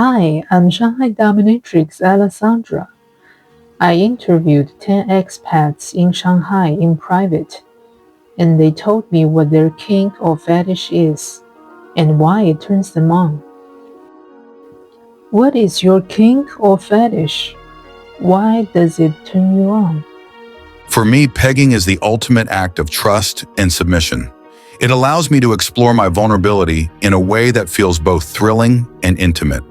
Hi, I'm Shanghai Mistress Alessandra. I interviewed 10 expats in Shanghai in private, and they told me what their kink or fetish is and why it turns them on. What is your kink or fetish? Why does it turn you on? For me, pegging is the ultimate act of trust and submission. It allows me to explore my vulnerability in a way that feels both thrilling and intimate.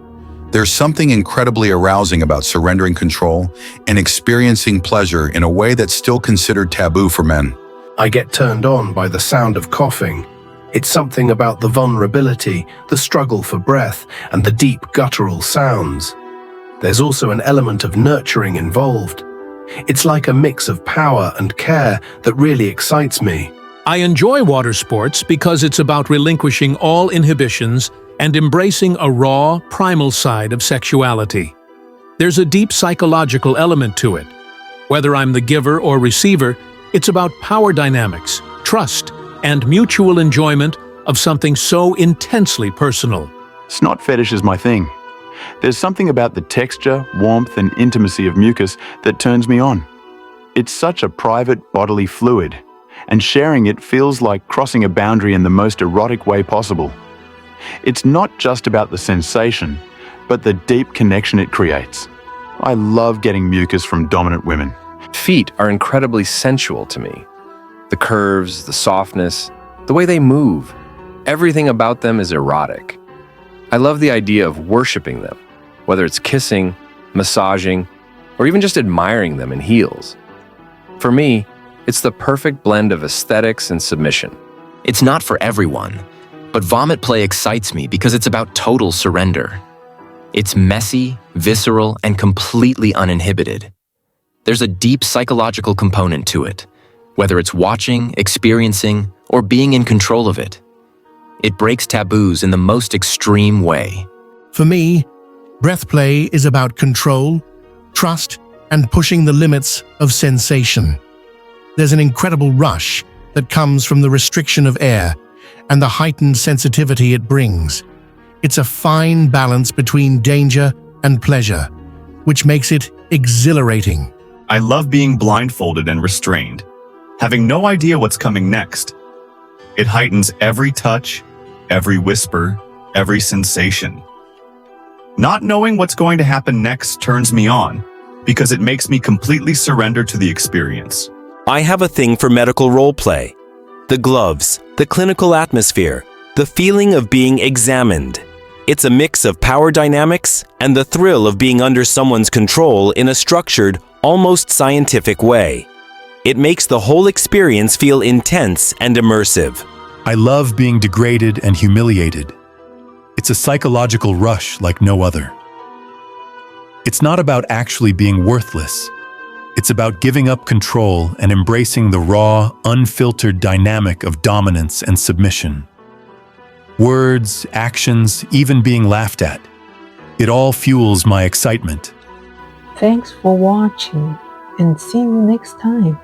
There's something incredibly arousing about surrendering control and experiencing pleasure in a way that's still considered taboo for men. I get turned on by the sound of coughing. It's something about the vulnerability, the struggle for breath, and the deep guttural sounds. There's also an element of nurturing involved. It's like a mix of power and care that really excites me. I enjoy water sports because it's about relinquishing all inhibitions and embracing a raw, primal side of sexuality. There's a deep psychological element to it. Whether I'm the giver or receiver, it's about power dynamics, trust, and mutual enjoyment of something so intensely personal. Snot fetish is my thing. There's something about the texture, warmth, and intimacy of mucus that turns me on. It's such a private bodily fluid, and sharing it feels like crossing a boundary in the most erotic way possible. It's not just about the sensation, but the deep connection it creates. I love getting mucus from dominant women. Feet are incredibly sensual to me. The curves, the softness, the way they move, everything about them is erotic. I love the idea of worshiping them, whether it's kissing, massaging, or even just admiring them in heels. For me, it's the perfect blend of aesthetics and submission. It's not for everyone, but vomit play excites me because it's about total surrender. It's messy, visceral, and completely uninhibited. There's a deep psychological component to it, whether it's watching, experiencing, or being in control of it. It breaks taboos in the most extreme way. For me, breath play is about control, trust, and pushing the limits of sensation. There's an incredible rush that comes from the restriction of air and the heightened sensitivity it brings. It's a fine balance between danger and pleasure, which makes it exhilarating. I love being blindfolded and restrained, having no idea what's coming next. It heightens every touch, every whisper, every sensation. Not knowing what's going to happen next turns me on, because it makes me completely surrender to the experience. I have a thing for medical role play. The gloves, the clinical atmosphere, the feeling of being examined. It's a mix of power dynamics and the thrill of being under someone's control in a structured, almost scientific way. It makes the whole experience feel intense and immersive. I love being degraded and humiliated. It's a psychological rush like no other. It's not about actually being worthless. It's about giving up control and embracing the raw, unfiltered dynamic of dominance and submission. Words, actions, even being laughed at. It all fuels my excitement. Thanks for watching, and see you next time.